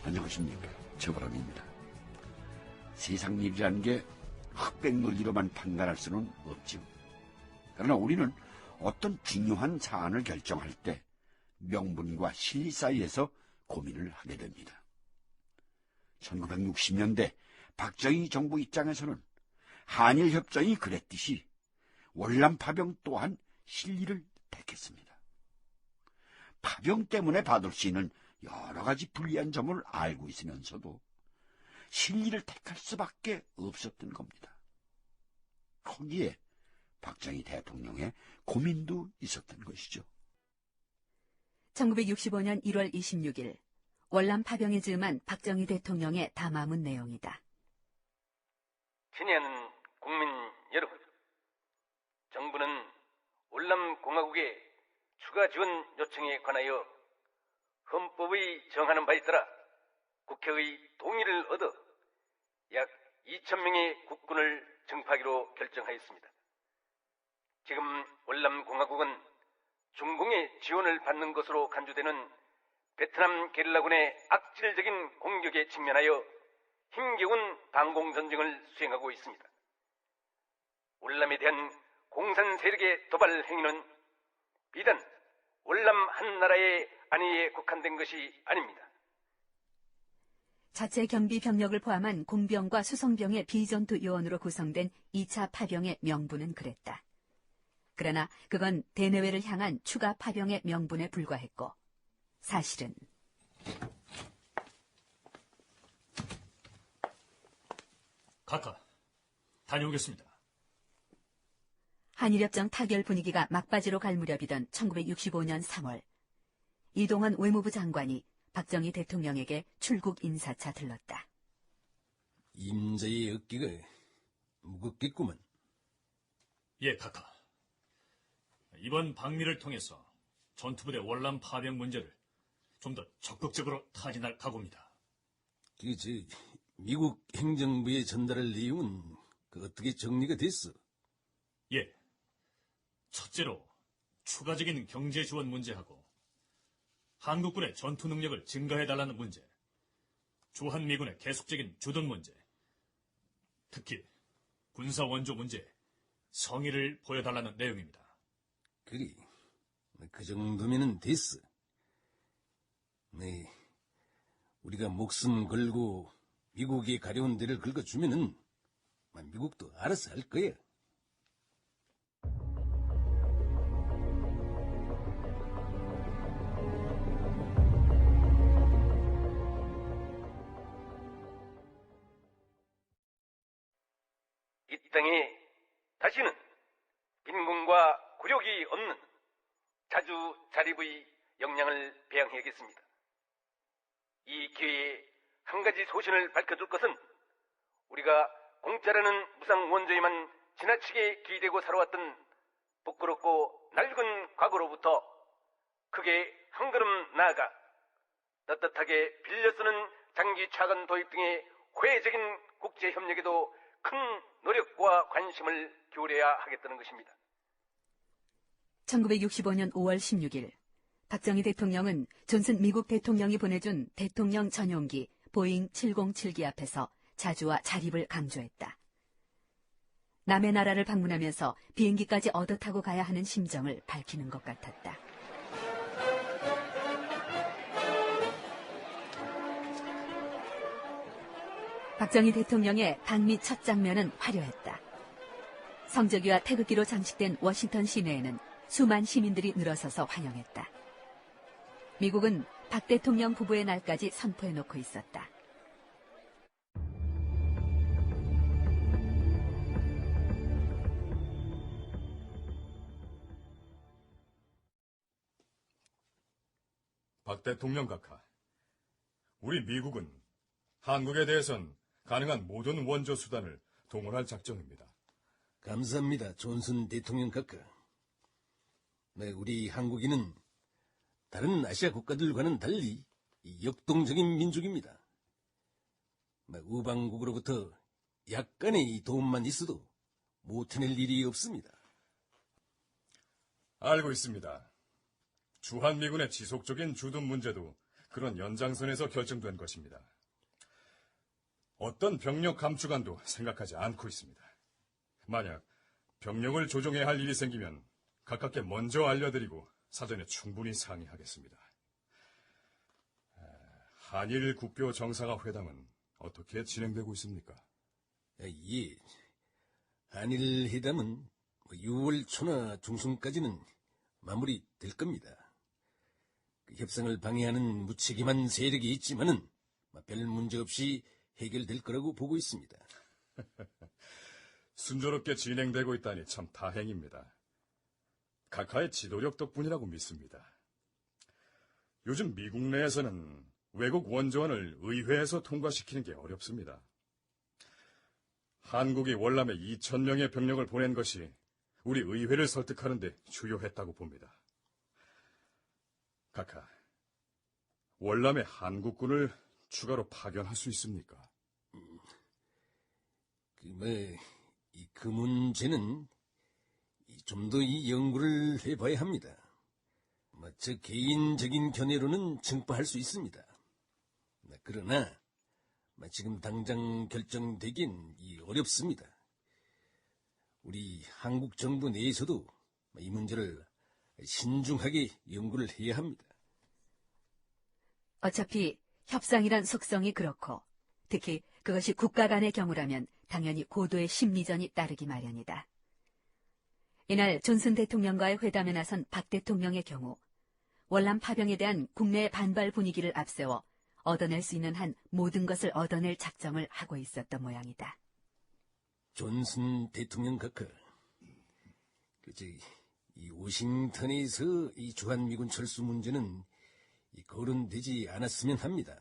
안녕하십니까. 최보람입니다. 세상 일이라는 게 흑백 논리로만 판단할 수는 없지요. 그러나 우리는 어떤 중요한 사안을 결정할 때 명분과 실리 사이에서 고민을 하게 됩니다. 1960년대 박정희 정부 입장에서는 한일협정이 그랬듯이 월남 파병 또한 실리를 택했습니다. 파병 때문에 받을 수 있는 여러 가지 불리한 점을 알고 있으면서도 실리를 택할 수밖에 없었던 겁니다. 거기에 박정희 대통령의 고민도 있었던 것이죠. 1965년 1월 26일 월남 파병에 즈음한 박정희 대통령의 담화문 내용이다. 친애하는 국민 여러분, 정부는 월남공화국의 추가 지원 요청에 관하여 헌법의 정하는 바에 따라 국회의 동의를 얻어 약 2,000명의 국군을 정파하기로 결정하였습니다. 지금 월남공화국은 중공의 지원을 받는 것으로 간주되는 베트남 게릴라군의 악질적인 공격에 직면하여 힘겨운 방공전쟁을 수행하고 있습니다. 월남에 대한 공산 세력의 도발 행위는 비단 월남 한 나라의 안위에 국한된 것이 아닙니다. 자체 경비 병력을 포함한 공병과 수송병의 비전투 요원으로 구성된 2차 파병의 명분은 그랬다. 그러나 그건 대내외를 향한 추가 파병의 명분에 불과했고 사실은 각하, 다녀오겠습니다. 한일협정 타결 분위기가 막바지로 갈 무렵이던 1965년 3월 이동헌 외무부 장관이 박정희 대통령에게 출국 인사차 들렀다. 임자의 어깨가 무겁겠구만. 예, 각하. 이번 방미를 통해서 전투부대 월남 파병 문제를 좀 더 적극적으로 타진할 각오입니다. 미국 행정부에 전달할 내용은 어떻게 정리가 됐어? 예. 첫째로 추가적인 경제 지원 문제하고 한국군의 전투 능력을 증가해달라는 문제, 주한미군의 계속적인 주둔 문제, 특히 군사 원조 문제에 성의를 보여달라는 내용입니다. 그래, 그 정도면은 됐어. 네, 우리가 목숨 걸고 미국이 가려운 데를 긁어주면은 미국도 알아서 할 거야. 이 땅에 다시는 빈곤과 굴욕이 없는 자주 자립의 역량을 배양해야겠습니다. 이 기회에 한 가지 소신을 밝혀줄 것은 우리가 공짜라는 무상 원조에만 지나치게 기대고 살아왔던 부끄럽고 낡은 과거로부터 크게 한 걸음 나아가 떳떳하게 빌려 쓰는 장기 차관 도입 등의 회적인 국제협력에도 큰 노력과 관심을 기울여야 하겠다는 것입니다. 1965년 5월 16일 박정희 대통령은 존슨 미국 대통령이 보내준 대통령 전용기 보잉 707기 앞에서 자주와 자립을 강조했다. 남의 나라를 방문하면서 비행기까지 얻어 타고 가야 하는 심정을 밝히는 것 같았다. 박정희 대통령의 방미 첫 장면은 화려했다. 성조기와 태극기로 장식된 워싱턴 시내에는 수만 시민들이 늘어서서 환영했다. 미국은 박 대통령 부부의 날까지 선포해놓고 있었다. 박 대통령 각하, 우리 미국은 한국에 대해선 가능한 모든 원조 수단을 동원할 작정입니다. 감사합니다, 존슨 대통령 각하. 우리 한국인은 다른 아시아 국가들과는 달리 역동적인 민족입니다. 우방국으로부터 약간의 도움만 있어도 못해낼 일이 없습니다. 알고 있습니다. 주한미군의 지속적인 주둔 문제도 그런 연장선에서 결정된 것입니다. 어떤 병력 감축안도 생각하지 않고 있습니다. 만약 병력을 조정해야 할 일이 생기면 가깝게 먼저 알려드리고 사전에 충분히 상의하겠습니다. 한일 국교 정상화 회담은 어떻게 진행되고 있습니까? 예. 한일 회담은 6월 초나 중순까지는 마무리될 겁니다. 그 협상을 방해하는 무책임한 세력이 있지만은 별 문제 없이 해결될 거라고 보고 있습니다. 순조롭게 진행되고 있다니 참 다행입니다. 각하의 지도력 덕분이라고 믿습니다. 요즘 미국 내에서는 외국 원조안을 의회에서 통과시키는 게 어렵습니다. 한국이 월남에 2,000명의 병력을 보낸 것이 우리 의회를 설득하는 데 주요했다고 봅니다. 각하, 월남에 한국군을 추가로 파견할 수 있습니까? 그 문제는 좀 더 연구를 해봐야 합니다. 저 개인적인 견해로는 증파할 수 있습니다. 그러나 지금 당장 결정되긴 어렵습니다. 우리 한국 정부 내에서도 이 문제를 신중하게 연구를 해야 합니다. 어차피 협상이란 속성이 그렇고 특히 그것이 국가 간의 경우라면 당연히 고도의 심리전이 따르기 마련이다. 이날 존슨 대통령과의 회담에 나선 박 대통령의 경우 월남 파병에 대한 국내의 반발 분위기를 앞세워 얻어낼 수 있는 한 모든 것을 얻어낼 작정을 하고 있었던 모양이다. 존슨 대통령 각하, 이 워싱턴에서 이 주한미군 철수 문제는 거론되지 않았으면 합니다.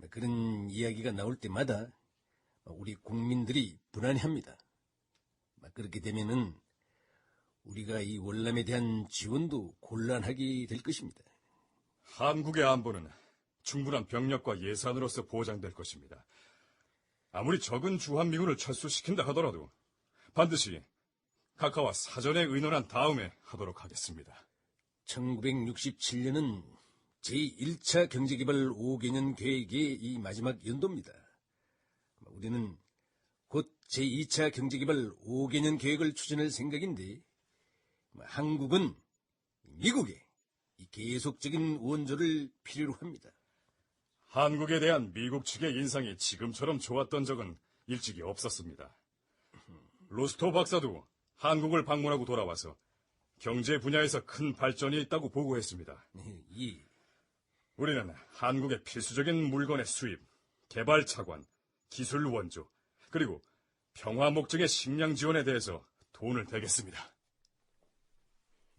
그런 이야기가 나올 때마다 우리 국민들이 불안해합니다. 그렇게 되면은 우리가 이 월남에 대한 지원도 곤란하게 될 것입니다. 한국의 안보는 충분한 병력과 예산으로서 보장될 것입니다. 아무리 적은 주한미군을 철수시킨다 하더라도 반드시 각하와 사전에 의논한 다음에 하도록 하겠습니다. 1967년은 제1차 경제개발 5개년 계획의 이 마지막 연도입니다. 우리는 곧 제2차 경제개발 5개년 계획을 추진할 생각인데 한국은 미국의 이 계속적인 원조를 필요로 합니다. 한국에 대한 미국 측의 인상이 지금처럼 좋았던 적은 일찍이 없었습니다. 로스토 박사도 한국을 방문하고 돌아와서 경제 분야에서 큰 발전이 있다고 보고했습니다. 예. 우리는 한국의 필수적인 물건의 수입, 개발 차관, 기술 원조, 그리고 평화 목적의 식량 지원에 대해서 돈을 대겠습니다.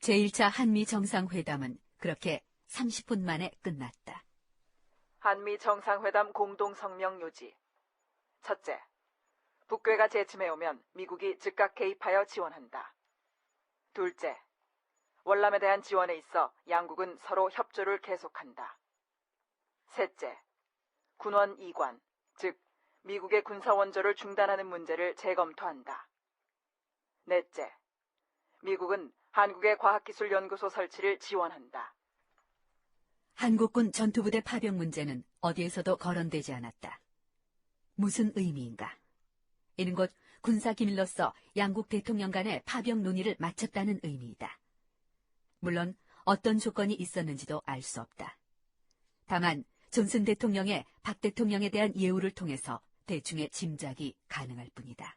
제1차 한미 정상회담은 그렇게 30분 만에 끝났다. 한미 정상회담 공동성명 요지. 첫째, 북괴가 재침해오면 미국이 즉각 개입하여 지원한다. 둘째, 월남에 대한 지원에 있어 양국은 서로 협조를 계속한다. 셋째, 군원 이관, 즉 미국의 군사원조를 중단하는 문제를 재검토한다. 넷째, 미국은 한국의 과학기술연구소 설치를 지원한다. 한국군 전투부대 파병 문제는 어디에서도 거론되지 않았다. 무슨 의미인가? 이는 곧 군사기밀로서 양국 대통령 간의 파병 논의를 마쳤다는 의미이다. 물론 어떤 조건이 있었는지도 알 수 없다. 다만 존슨 대통령의 박 대통령에 대한 예우를 통해서 대충의 짐작이 가능할 뿐이다.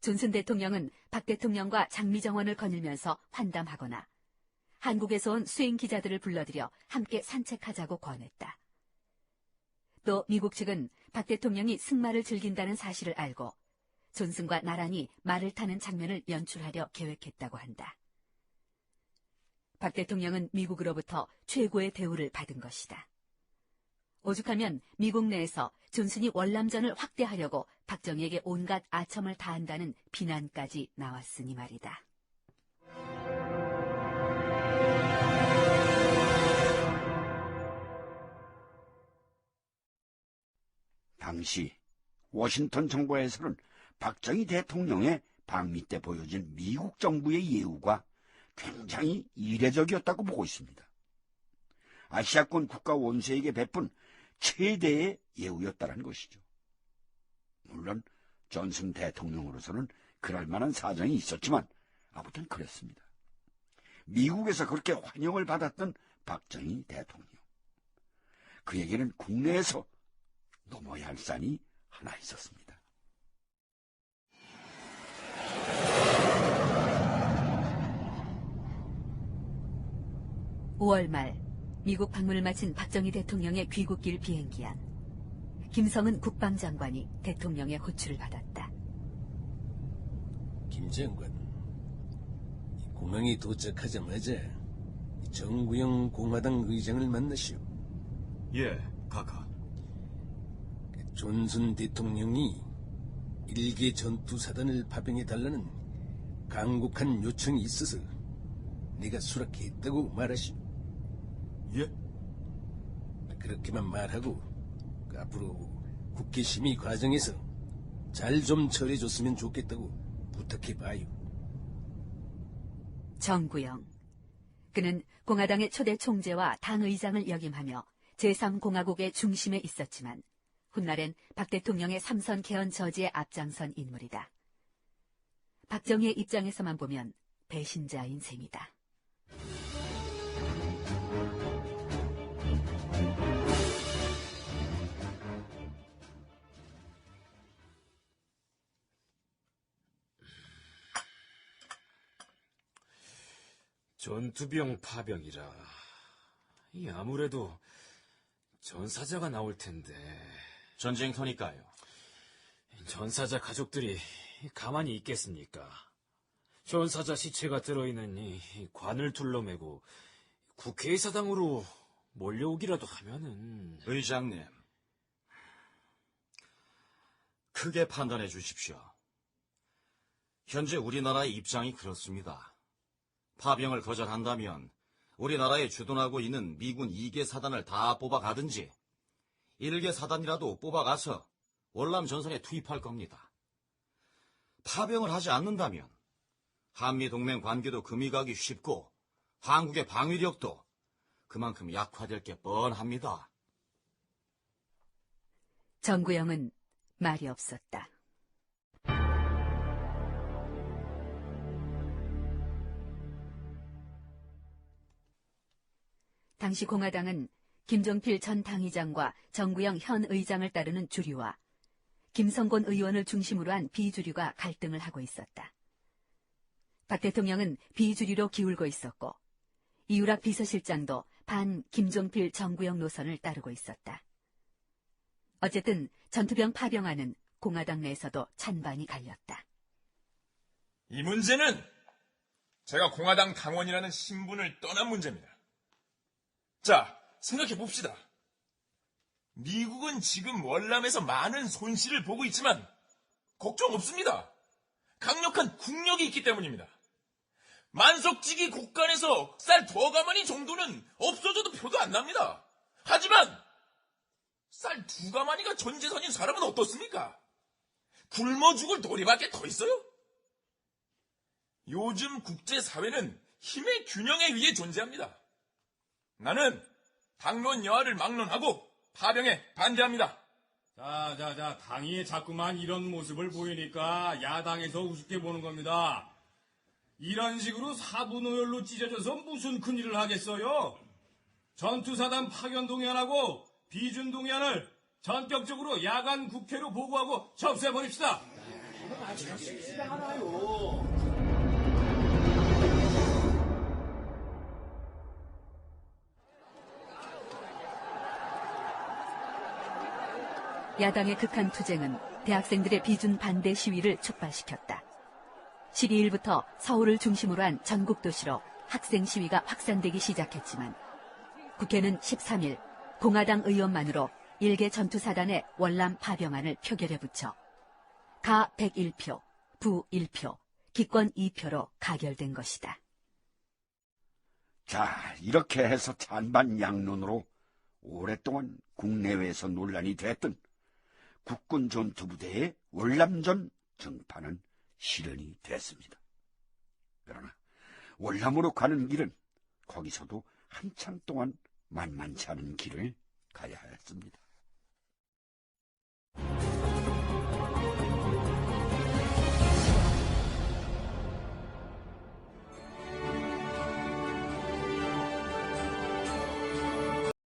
존슨 대통령은 박 대통령과 장미정원을 거닐면서 환담하거나 한국에서 온 수행 기자들을 불러들여 함께 산책하자고 권했다. 또 미국 측은 박 대통령이 승마를 즐긴다는 사실을 알고 존슨과 나란히 말을 타는 장면을 연출하려 계획했다고 한다. 박 대통령은 미국으로부터 최고의 대우를 받은 것이다. 오죽하면 미국 내에서 존슨이 월남전을 확대하려고 박정희에게 온갖 아첨을 다한다는 비난까지 나왔으니 말이다. 당시 워싱턴 정부에서는 박정희 대통령의 방미 때 보여진 미국 정부의 예우가 굉장히 이례적이었다고 보고 있습니다. 아시아권 국가 원수에게 베푼 최대의 예우였다는 것이죠. 물론 존슨 대통령으로서는 그럴 만한 사정이 있었지만 아무튼 그랬습니다. 미국에서 그렇게 환영을 받았던 박정희 대통령. 그에게는 국내에서 넘어야 할 산이 하나 있었습니다. 5월 말 미국 방문을 마친 박정희 대통령의 귀국길 비행기 안 김성은 국방장관이 대통령의 호출을 받았다. 김 장관, 공항에 도착하자마자 정구영 공화당 의장을 만나시오. 예, 카카. 존슨 대통령이 일개 전투사단을 파병해달라는 강국한 요청이 있어서 내가 수락했다고 말하시오. 예? 그렇게만 말하고 앞으로 국회 심의 과정에서 잘 좀 처리해줬으면 좋겠다고 부탁해봐요. 정구영. 그는 공화당의 초대 총재와 당 의장을 역임하며 제3공화국의 중심에 있었지만 훗날엔 박 대통령의 삼선 개헌 저지에 앞장선 인물이다. 박정희의 입장에서만 보면 배신자인 셈이다. 전투병 파병이라. 아무래도 전사자가 나올 텐데. 전쟁터니까요. 전사자 가족들이 가만히 있겠습니까? 전사자 시체가 들어있는 이 관을 둘러매고 국회의사당으로 몰려오기라도 하면은. 의장님, 크게 판단해 주십시오. 현재 우리나라의 입장이 그렇습니다. 파병을 거절한다면 우리나라에 주둔하고 있는 미군 2개 사단을 다 뽑아가든지 1개 사단이라도 뽑아가서 월남 전선에 투입할 겁니다. 파병을 하지 않는다면 한미동맹 관계도 금이 가기 쉽고 한국의 방위력도 그만큼 약화될 게 뻔합니다. 정구영은 말이 없었다. 당시 공화당은 김종필 전 당의장과 정구영 현 의장을 따르는 주류와 김성곤 의원을 중심으로 한 비주류가 갈등을 하고 있었다. 박 대통령은 비주류로 기울고 있었고 이유락 비서실장도 반 김종필 정구영 노선을 따르고 있었다. 어쨌든 전투병 파병안은 공화당 내에서도 찬반이 갈렸다. 이 문제는 제가 공화당 당원이라는 신분을 떠난 문제입니다. 자, 생각해 봅시다. 미국은 지금 월남에서 많은 손실을 보고 있지만 걱정 없습니다. 강력한 국력이 있기 때문입니다. 만석지기 곳간에서 쌀 두어가마니 정도는 없어져도 표도 안 납니다. 하지만 쌀 2가마니가 전재산인 사람은 어떻습니까? 굶어 죽을 도리밖에 더 있어요? 요즘 국제사회는 힘의 균형에 의해 존재합니다. 나는 당론 여하를 막론하고 파병에 반대합니다. 자, 당이 자꾸만 이런 모습을 보이니까 야당에서 우습게 보는 겁니다. 이런 식으로 사분오열로 찢어져서 무슨 큰일을 하겠어요? 전투사단 파견 동의안하고 비준 동의안을 전격적으로 야간 국회로 보고하고 접수해버립시다. 야당의 극한 투쟁은 대학생들의 비준 반대 시위를 촉발시켰다. 12일부터 서울을 중심으로 한 전국 도시로 학생 시위가 확산되기 시작했지만 국회는 13일 공화당 의원만으로 일개 전투사단의 월남 파병안을 표결에 붙여 가 101표, 부 1표, 기권 2표로 가결된 것이다. 자, 이렇게 해서 찬반양론으로 오랫동안 국내외에서 논란이 됐던 국군 전투부대의 월남전 정파는 실현이 됐습니다. 그러나 월남으로 가는 길은 거기서도 한참 동안 만만치 않은 길을 가야 하였습니다.